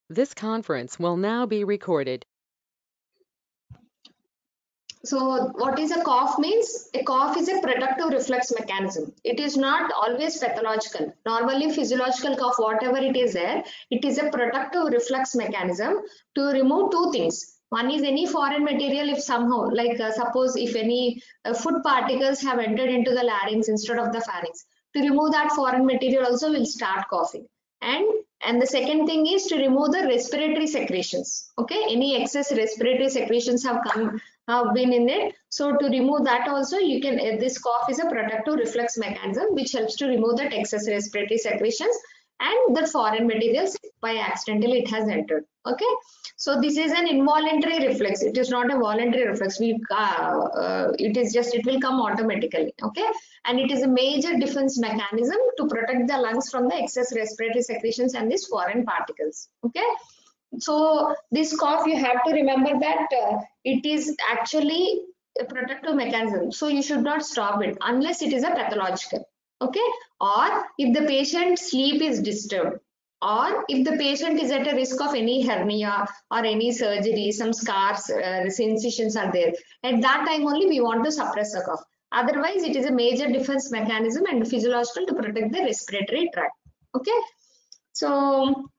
This conference will now be recorded. So what is a cough means? A cough is a protective reflex mechanism. It is not always pathological. Normally physiological cough, whatever it is there, it is a protective reflex mechanism to remove two things. One is any foreign material if somehow, like suppose if any food particles have entered into the larynx instead of the pharynx. To remove that foreign material also will start coughing. And the second thing is to remove the respiratory secretions. Okay, any excess respiratory secretions have been in it. So to remove that also you can, this cough is a protective reflex mechanism which helps to remove that excess respiratory secretions and the foreign materials by accidentally it has entered. Okay, so this is an involuntary reflex. It is not a voluntary reflex. It is just, it will come automatically. Okay, and it is a major defense mechanism to protect the lungs from the excess respiratory secretions and these foreign particles. Okay, so this cough you have to remember that it is actually a protective mechanism, so you should not stop it unless it is a pathological. Okay, or if the patient's sleep is disturbed, or if the patient is at a risk of any hernia or any surgery, some scars, incisions are there, at that time only we want to suppress the cough. Otherwise it is a major defense mechanism and physiological to protect the respiratory tract. Okay, so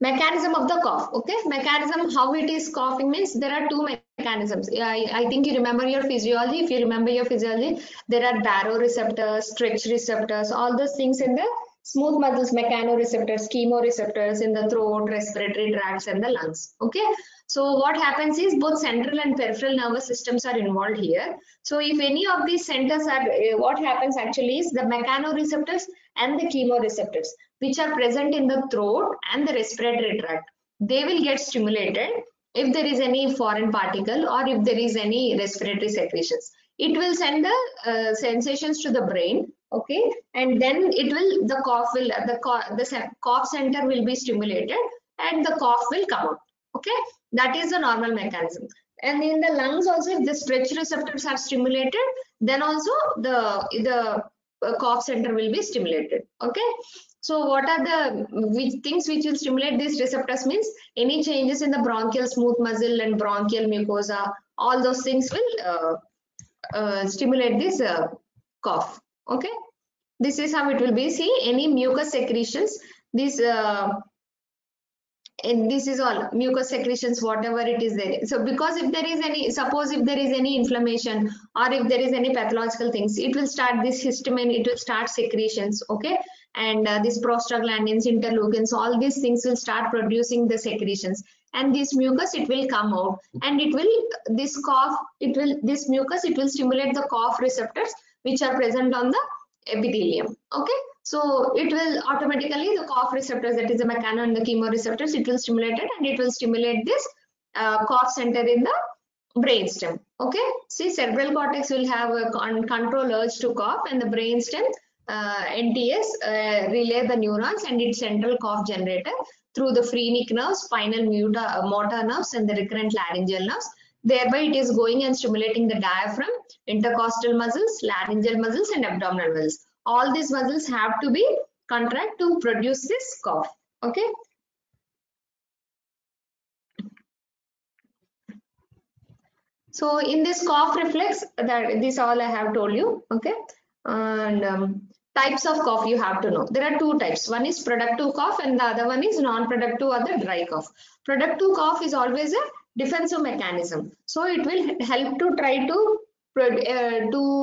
mechanism of the cough. Okay, mechanism how it is coughing means there are two mechanisms. I think you remember your physiology. If you remember your physiology, there are baroreceptors, stretch receptors, all those things in the smooth muscles, mechanoreceptors, chemoreceptors in the throat, respiratory tracts and the lungs. Okay, so what happens is both central and peripheral nervous systems are involved here. So if any of these centers are, what happens actually is the mechanoreceptors and the chemoreceptors which are present in the throat and the respiratory tract, they will get stimulated if there is any foreign particle or if there is any respiratory secretions. It will send the sensations to the brain. Okay, and then it will, the cough center will be stimulated and the cough will come out. Okay, that is the normal mechanism. And in the lungs also, if the stretch receptors are stimulated, then also the cough center will be stimulated. Okay, so what are the things which will stimulate these receptors means any changes in the bronchial smooth muscle and bronchial mucosa, all those things will stimulate this cough. Okay, this is how it will be. See, any mucus secretions, this and this is all mucus secretions, whatever it is there. So because if there is any, suppose if there is any inflammation or if there is any pathological things, it will start this histamine, it will start secretions. Okay, and this prostaglandins, interleukins, all these things will start producing the secretions, and this mucus it will come out, and it will, this cough, it will, this mucus it will stimulate the cough receptors which are present on the epithelium. Okay, so it will automatically, the cough receptors, that is the mechano and the chemoreceptors, it will stimulate it and it will stimulate this cough center in the brainstem. Okay, see, cerebral cortex will have a control urge to cough, and the brainstem NTS relay the neurons and its central cough generator through the phrenic nerves, spinal motor nerves and the recurrent laryngeal nerves. Thereby it is going and stimulating the diaphragm, intercostal muscles, laryngeal muscles and abdominal muscles. All these muscles have to be contract to produce this cough. Okay, so in this cough reflex, that this all I have told you. Okay, and types of cough you have to know. There are two types. One is productive cough and the other one is non-productive or the dry cough. Productive cough is always a defensive mechanism. So it will help to try to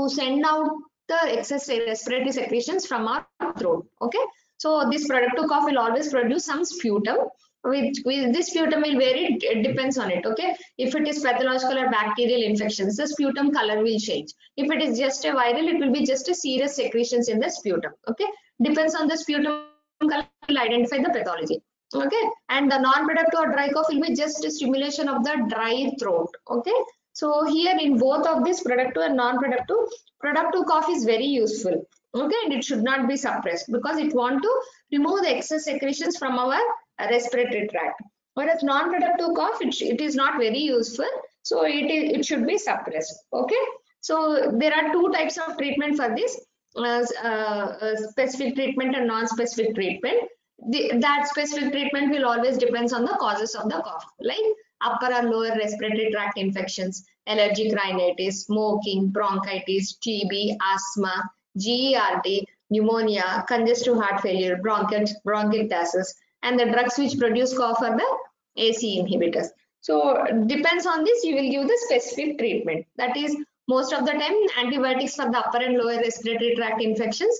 send out the excess respiratory secretions from our throat. Okay, so this productive cough will always produce some sputum. With this sputum will vary, it depends on it. Okay, if it is pathological or bacterial infections, the sputum color will change. If it is just a viral, it will be just a serous secretions in the sputum. Okay, depends on the sputum color, will identify the pathology. Okay, and the non-productive or dry cough will be just a stimulation of the dry throat. Okay, so here in both of this productive and non-productive, productive cough is very useful. Okay, and it should not be suppressed because it want to remove the excess secretions from our respiratory tract. Whereas non-productive cough, it is not very useful, so it should be suppressed. Okay, So there are two types of treatment for this, specific treatment and non-specific treatment. That specific treatment will always depends on the causes of the cough, like upper or lower respiratory tract infections, allergic rhinitis, smoking, bronchitis, TB, asthma, GERD, pneumonia, congestive heart failure, bronchiectasis, and the drugs which produce cough are the AC inhibitors. So depends on this, you will give the specific treatment. That is, most of the time antibiotics for the upper and lower respiratory tract infections.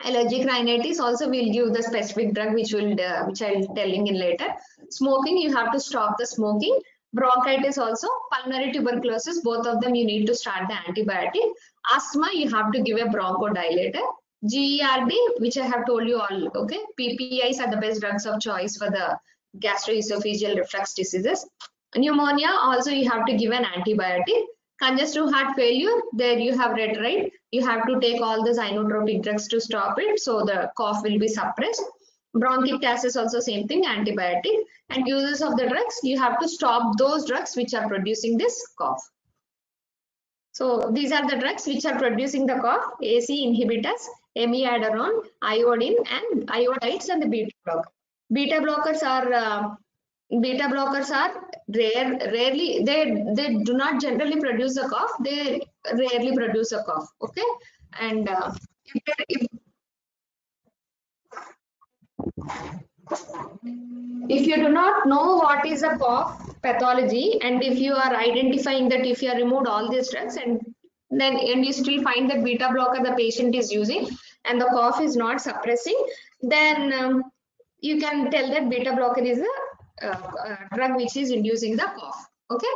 Allergic rhinitis also will give the specific drug which I'll telling in later. Smoking, you have to stop the smoking. Bronchitis also, pulmonary tuberculosis, both of them you need to start the antibiotic. Asthma, you have to give a bronchodilator. GERD, which I have told you all, okay. PPIs are the best drugs of choice for the gastroesophageal reflux diseases. Pneumonia, also you have to give an antibiotic. Congestive heart failure, there you have read, right? You have to take all the inotropic drugs to stop it, so the cough will be suppressed. Bronchiectasis also same thing, antibiotic. And uses of the drugs, you have to stop those drugs which are producing this cough. So these are the drugs which are producing the cough: AC inhibitors, amiodarone, iodine, and iodides, and the beta blocker. Beta blockers are rarely, they do not generally produce a cough. They rarely produce a cough. Okay, and if you do not know what is a cough pathology, and if you are identifying that if you have removed all these drugs and you still find that beta blocker the patient is using and the cough is not suppressing, then you can tell that beta blocker is a drug which is inducing the cough. Okay.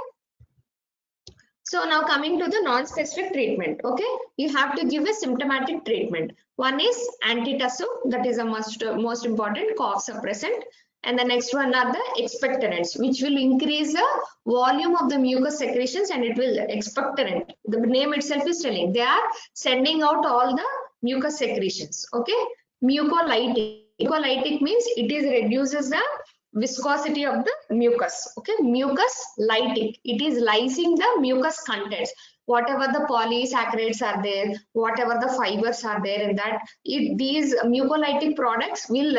So now coming to the non-specific treatment, okay, you have to give a symptomatic treatment. One is antitussive, that is a most important cough suppressant. And the next one are the expectorants, which will increase the volume of the mucus secretions, and it will expectorant. The name itself is telling they are sending out all the mucus secretions. Okay, mucolytic. Mucolytic means it is reduces the viscosity of the mucus. Okay, mucus lytic, it is lysing the mucus contents, whatever the polysaccharides are there, whatever the fibers are there in that, these mucolytic products will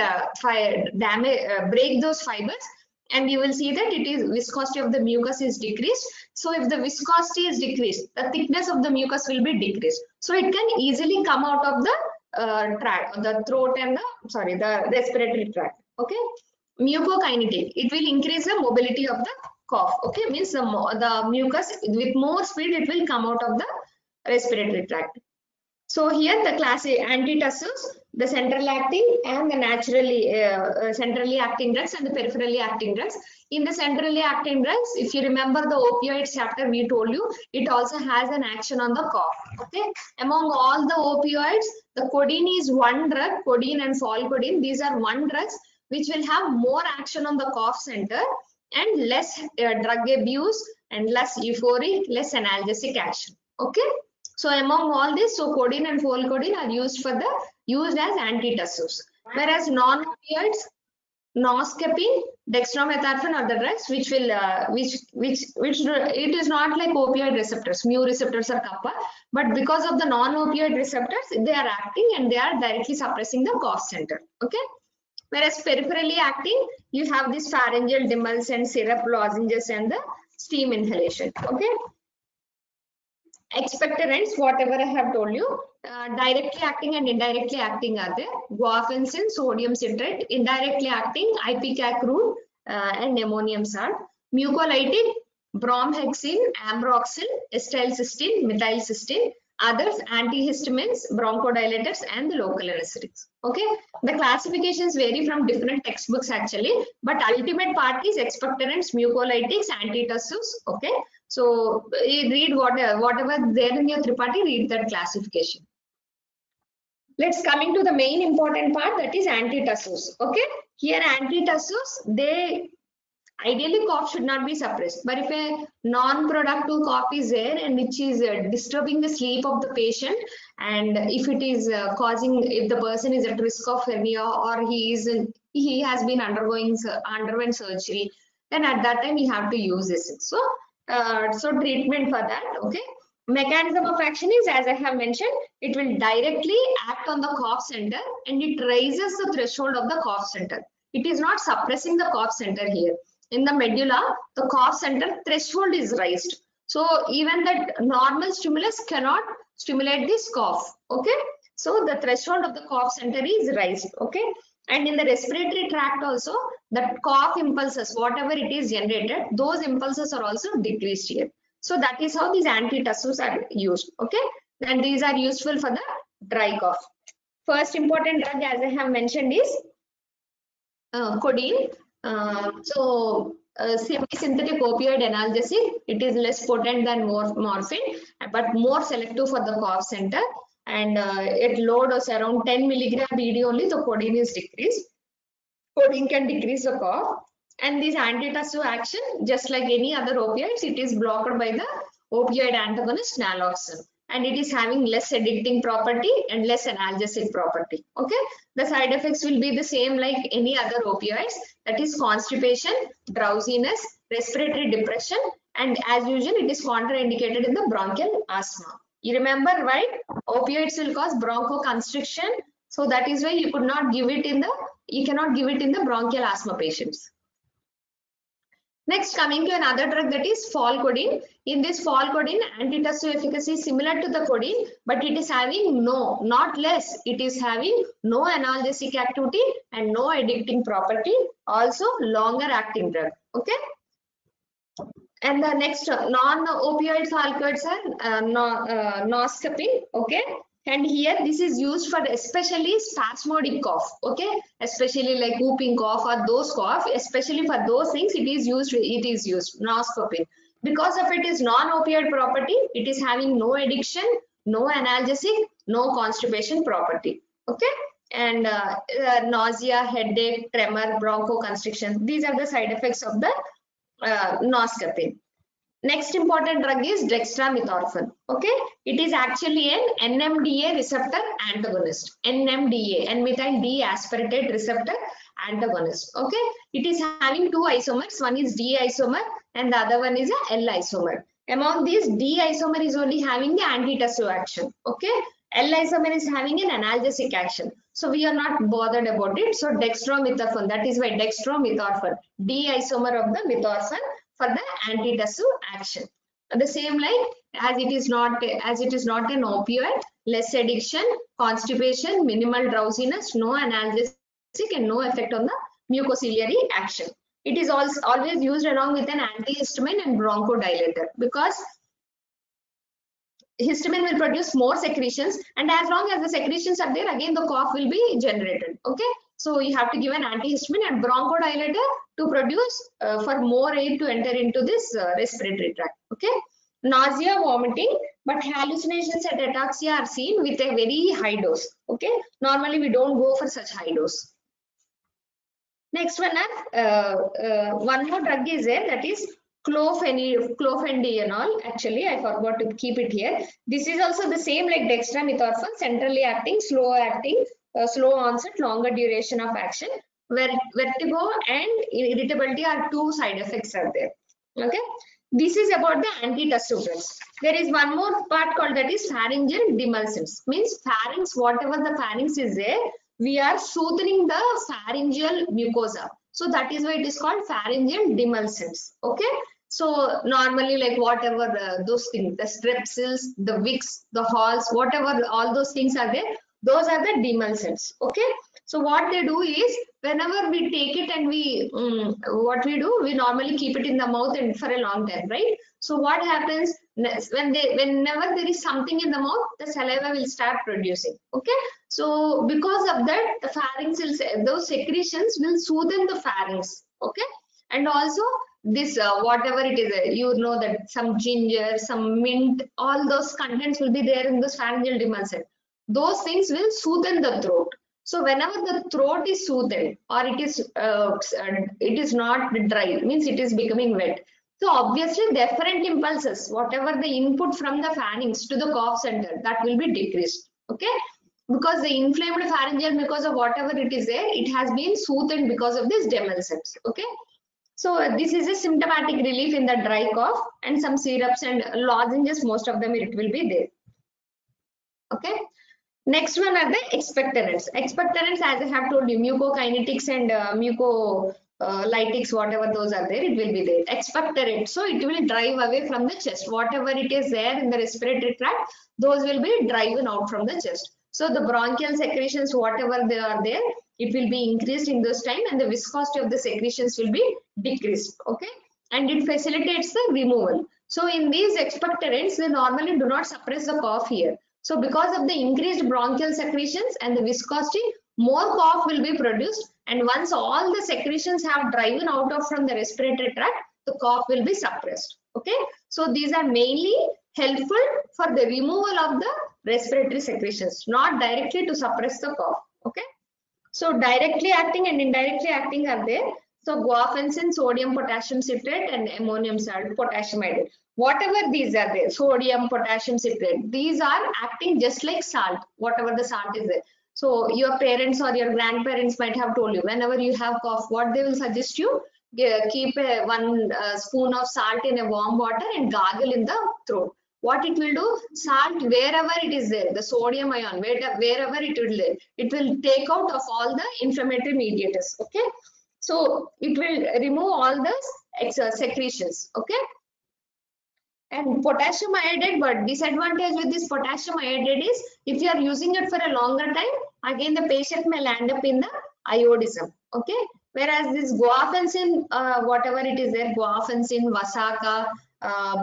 break those fibers, and you will see that it is viscosity of the mucus is decreased. So if the viscosity is decreased, the thickness of the mucus will be decreased, so it can easily come out of the tract, the throat, and the respiratory tract. Okay. Mucokinetic, it will increase the mobility of the cough. Okay, means the mucus with more speed it will come out of the respiratory tract. So here the class antitussives, the central acting and the naturally centrally acting drugs and the peripherally acting drugs. In the centrally acting drugs, if you remember the opioids chapter, we told you it also has an action on the cough. Okay, among all the opioids, the codeine is one drug, codeine and folcodeine. These are one drugs which will have more action on the cough center and less drug abuse and less euphoric, less analgesic action. Okay. So among all this, so codeine and folcodeine are used as antitussives. Whereas non-opioids, noscapine, dextromethorphan are the drugs which will it is not like opioid receptors. Mu receptors are kappa, but because of the non-opioid receptors, they are acting and they are directly suppressing the cough center. Okay. Whereas peripherally acting, you have this pharyngeal dimals and syrup lozenges and the steam inhalation. Okay. Expectorants, whatever I have told you, directly acting and indirectly acting are there. Guaifenesin, sodium citrate, indirectly acting, ipecacuine and ammonium salt. Mucolytic, bromhexine, ambroxol, acetylcysteine, methylcysteine. Others, antihistamines, bronchodilators, and the local anesthetics. Okay, the classifications vary from different textbooks actually, but ultimate part is expectorants, mucolytics, antitussives. Okay, so read whatever there in your Tripathi, read that classification. Let's coming to the main important part, that is antitussives. Okay, here antitussives, they ideally cough should not be suppressed, but if a non-productive cough is there and which is disturbing the sleep of the patient, and if it is if the person is at risk of hernia or he has been underwent surgery, then at that time we have to use this. So treatment for that. Okay, mechanism of action is, as I have mentioned, it will directly act on the cough center and it raises the threshold of the cough center. It is not suppressing the cough center here. In the medulla, the cough center threshold is raised. So even that normal stimulus cannot stimulate this cough. Okay. So the threshold of the cough center is raised. Okay. And in the respiratory tract also, the cough impulses, whatever it is generated, those impulses are also decreased here. So that is how these antitussives are used. Okay. And these are useful for the dry cough. First important drug, as I have mentioned, is codeine. Semi-synthetic opioid analgesic. It is less potent than morphine, but more selective for the cough center. And at low dose around 10 milligram BD only, the codeine is decreased. Codeine can decrease the cough. And this antitussive action, just like any other opioids, it is blocked by the opioid antagonist naloxone. And it is having less addicting property and less analgesic property. Okay, the side effects will be the same like any other opioids, that is constipation, drowsiness, respiratory depression, and as usual it is contraindicated in the bronchial asthma. You remember, right? Opioids will cause bronchoconstriction, so that is why you cannot give it in the bronchial asthma patients. Next, coming to another drug, that is Falcodine. In this Falcodine, antitussive efficacy is similar to the codeine, but it is having not less, it is having no analgesic activity and no addicting property, also longer acting drug. Okay. And the next non-opioid alkaloids are noscapine. Okay. And here this is used for especially spasmodic cough. Okay, especially like whooping cough or those cough, especially for those things it is used noscapine. Because of it is non-opioid property, it is having no addiction, no analgesic, no constipation property. Okay, and nausea, headache, tremor, bronchoconstriction, these are the side effects of the noscapine. Next important drug is dextromethorphan. Okay, it is actually an NMDA receptor antagonist. NMDA, N-methyl D-aspartate receptor antagonist. Okay, it is having two isomers. One is D isomer and the other one is a L isomer. Among these, D isomer is only having the antitussive action. Okay, L isomer is having an analgesic action. So we are not bothered about it. So dextromethorphan, that is why dextromethorphan, D isomer of the methorphan, for the antitussive action. The same like as it is not an opioid, less addiction, constipation, minimal drowsiness, no analgesic and no effect on the mucociliary action. It is also always used along with an antihistamine and bronchodilator, because histamine will produce more secretions, and as long as the secretions are there, again the cough will be generated. Okay, so you have to give an antihistamine and bronchodilator to produce for more air to enter into this respiratory tract. Okay, nausea, vomiting, but hallucinations and ataxia are seen with a very high dose. Okay, normally we don't go for such high dose. Next one, one more drug is there, that is clofenidenol. Actually, I forgot to keep it here. This is also the same like dextromethorphan, centrally acting, slow onset, longer duration of action. Where vertigo and irritability are two side effects are there. Okay, this is about the antitussive drugs. There is one more part called, that is pharyngeal demulcents. Means pharynx, whatever the pharynx is there, we are soothing the pharyngeal mucosa. So that is why it is called pharyngeal demulcents. Okay, so normally like whatever those things, the strepsils, the Vicks, the Halls, whatever all those things are there, those are the demulcents. Okay, so what they do is, whenever we take it and we we normally keep it in the mouth and for a long time, right? So what happens whenever there is something in the mouth, the saliva will start producing. Okay, so because of that, the pharynx will, those secretions will soothe the pharynx. Okay, and also this whatever it is, you know that some ginger, some mint, all those contents will be there in this pharyngeal demulcent. Those things will soothe the throat. So whenever the throat is soothed or it is not dry, means it is becoming wet. So obviously deferent impulses, whatever the input from the pharynx to the cough center, that will be decreased. Okay, because the inflamed pharyngeal mucosa, whatever it is there, it has been soothed because of this demulcents. Okay, So this is a symptomatic relief in the dry cough, and some syrups and lozenges, most of them it will be there. Okay. Next one are the expectorants. Expectorants, as I have told you, mucokinetics and mucolytics, whatever those are there, it will be there. Expectorant, so it will drive away from the chest. Whatever it is there in the respiratory tract, those will be driven out from the chest. So the bronchial secretions, whatever they are there, it will be increased in this time, and the viscosity of the secretions will be decreased. Okay, and it facilitates the removal. So in these expectorants, they normally do not suppress the cough here. So because of the increased bronchial secretions and the viscosity, more cough will be produced, and once all the secretions have driven out of from the respiratory tract, the cough will be suppressed. Okay, so these are mainly helpful for the removal of the respiratory secretions, not directly to suppress the cough. Okay, so directly acting and indirectly acting are there. So guaifenesin, sodium potassium citrate, and ammonium salt, potassium iodide. Whatever these are there, sodium, potassium citrate, these are acting just like salt, whatever the salt is there. So your parents or your grandparents might have told you, whenever you have cough, what they will suggest you, keep one spoon of salt in a warm water and gargle in the throat. What it will do, salt wherever it is there, the sodium ion, wherever it will take out of all the inflammatory mediators. Okay, so it will remove all the secretions. Okay, and potassium iodide, but disadvantage with this potassium iodide is if you are using it for a longer time, again the patient may land up in the iodism. Okay, whereas this guaifenesin, whatever it is there, guaifenesin, Vasaka,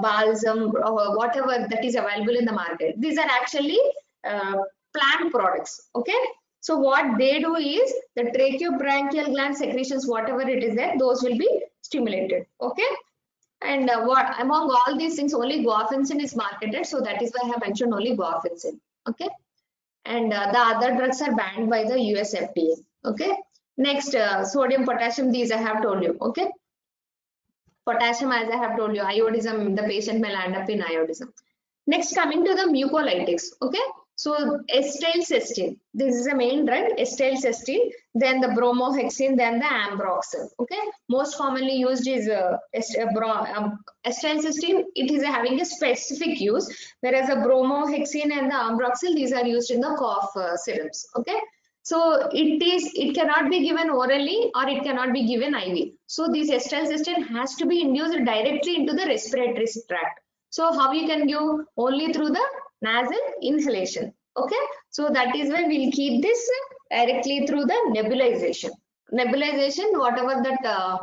balsam, whatever that is available in the market, these are actually plant products. Okay, so what they do is the tracheobronchial gland secretions, whatever it is there, those will be stimulated. Okay, and what among all these things, only guaifenesin is marketed, so that is why I have mentioned only guaifenesin. Okay, and the other drugs are banned by the US FDA. Okay, next sodium, potassium, these I have told you. Okay, potassium, as I have told you, iodism, the patient may land up in iodism. Next, coming to the mucolytics. Okay, so acetylcysteine, this is the main drug, acetylcysteine, then the bromohexine, then the ambroxol. Okay, most commonly used is acetylcysteine. It is having a specific use, whereas the bromohexine and the ambroxol, these are used in the cough syrups. Okay, so it cannot be given orally or it cannot be given IV. So this acetylcysteine has to be induced directly into the respiratory tract. So how you can give? Only through the nasal inhalation. Okay, so that is why we'll keep this directly through the nebulization. Nebulization, whatever that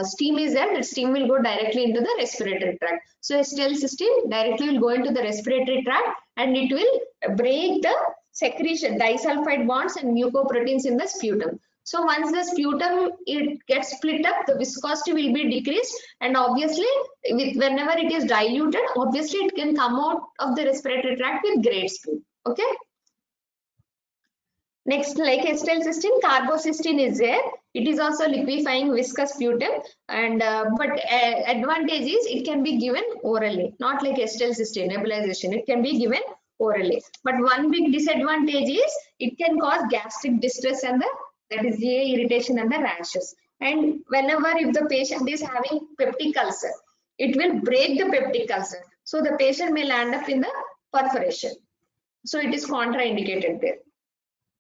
steam is there, that steam will go directly into the respiratory tract. So acetylcysteine directly will go into the respiratory tract and it will break the secretion, disulfide bonds and mucoproteins in the sputum. So once the sputum it gets split up, the viscosity will be decreased, and obviously whenever it is diluted, obviously it can come out of the respiratory tract with great speed. Okay. Next, like acetylcysteine, carbocysteine is there. It is also liquefying viscous sputum, and but advantage is it can be given orally, not like acetylcysteine nebulization. It can be given orally, but one big disadvantage is it can cause gastric distress and that is GI irritation and the rashes. And whenever if the patient is having peptic ulcer, it will break the peptic ulcer. So the patient may land up in the perforation. So it is contraindicated there.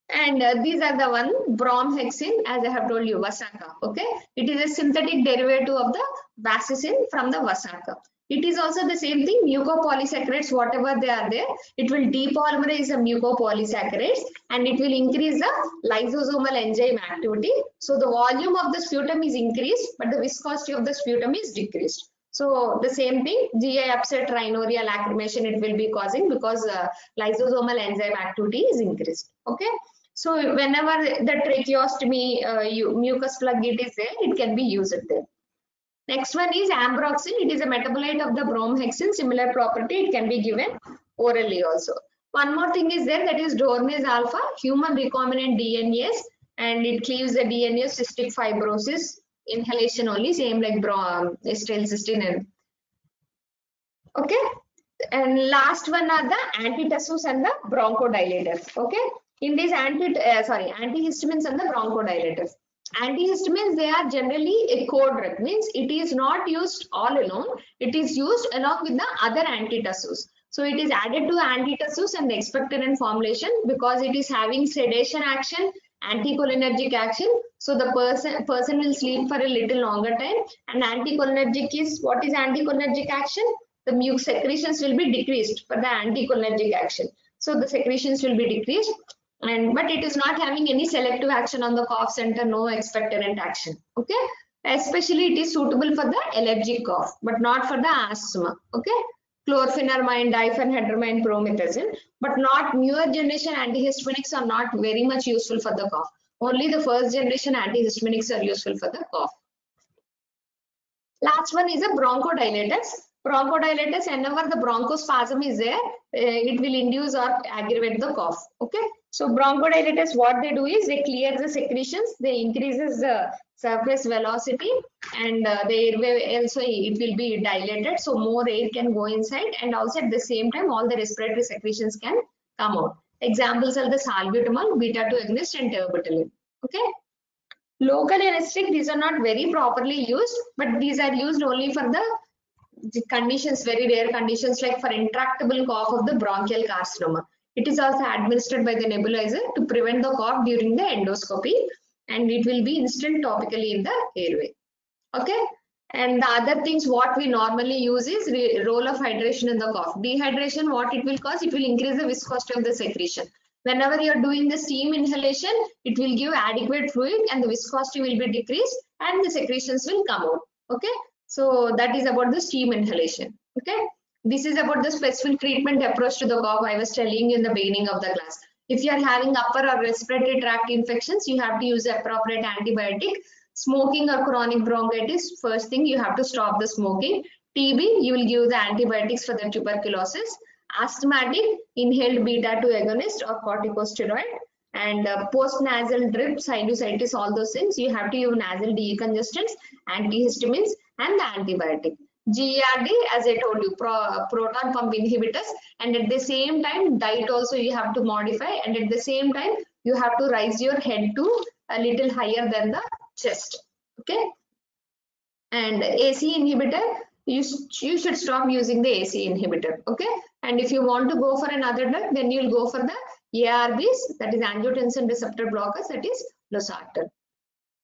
And these are the one bromhexine, as I have told you, Vasaka. Okay, it is a synthetic derivative of the vasicin from the Vasaka. It is also the same thing, mucopolysaccharides, whatever they are there, it will depolymerize the mucopolysaccharides and it will increase the lysosomal enzyme activity. So the volume of the sputum is increased, but the viscosity of the sputum is decreased. So the same thing, GI upset, rhinorrhea, lacrimation, it will be causing because lysosomal enzyme activity is increased. Okay. So whenever the tracheostomy mucus plug it is there, it can be used there. Next one is ambroxol. It is a metabolite of the bromhexine. Similar property, it can be given orally also. One more thing is there, that is Dornase alpha, human recombinant DNase, and it cleaves the DNA cystic fibrosis. Inhalation only, same like acetylcysteine. Okay. And last one are the antitussives and the bronchodilators. Okay. In these antihistamines and the bronchodilators. Antihistamines, they are generally a co-drug, means it is not used all alone, it is used along with the other antitussives. So it is added to antitussives and the expectorant formulation because it is having sedation action, anticholinergic action. So the person will sleep for a little longer time. And anticholinergic is, what is anticholinergic action? The mucus secretions will be decreased for the anticholinergic action. So the secretions will be decreased, and but it is not having any selective action on the cough center, no expectorant action. Okay, especially it is suitable for the allergic cough but not for the asthma. Okay, chlorpheniramine, diphenhydramine, promethazine, but not newer generation antihistaminics are not very much useful for the cough. Only the first generation antihistaminics are useful for the cough. Last one is a bronchodilators. Bronchodilators, whenever the bronchospasm is there, it will induce or aggravate the cough. Okay. So bronchodilators, what they do is they clear the secretions, they increases the surface velocity, and the airway also it will be dilated, so more air can go inside, and also at the same time all the respiratory secretions can come out. Examples are the salbutamol, beta-2 agonist, and terbutaline. Okay. Local anesthetic, these are not very properly used, but these are used only for the conditions, very rare conditions like for intractable cough of the bronchial carcinoma. It is also administered by the nebulizer to prevent the cough during the endoscopy, and it will be instilled topically in the airway. Okay. And the other things what we normally use is role of hydration in the cough. Dehydration, what it will cause? It will increase the viscosity of the secretion. Whenever you are doing the steam inhalation, it will give adequate fluid and the viscosity will be decreased and the secretions will come out. Okay. So that is about the steam inhalation. Okay. This is about the specific treatment approach to the cough I was telling you in the beginning of the class. If you are having upper or respiratory tract infections, you have to use appropriate antibiotic. Smoking or chronic bronchitis, first thing you have to stop the smoking. TB, you will give the antibiotics for the tuberculosis. Asthmatic, inhaled beta-2 agonist or corticosteroid. And post-nasal drip, sinusitis, all those things, you have to use nasal decongestants, antihistamines, and the antibiotic. GERD, as I told you, proton pump inhibitors, and at the same time, diet also you have to modify, and at the same time, you have to raise your head to a little higher than the chest. Okay. And AC inhibitor, you should stop using the AC inhibitor. Okay. And if you want to go for another drug, then you'll go for the ARBs, that is angiotensin receptor blockers, that is losartan.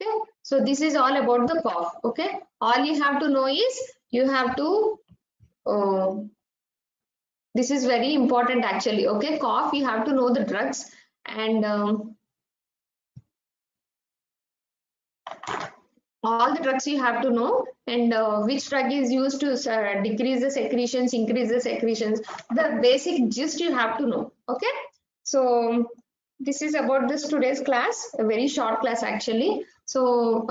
Okay. So this is all about the cough. Okay. All you have to know is you have to this is very important actually. Okay. Cough, you have to know the drugs, and all the drugs you have to know, and which drug is used to decrease the secretions, increase the secretions. The basic gist you have to know. Okay. So this is about this today's class, a very short class actually. So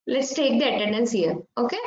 let's take the attendance here. Okay.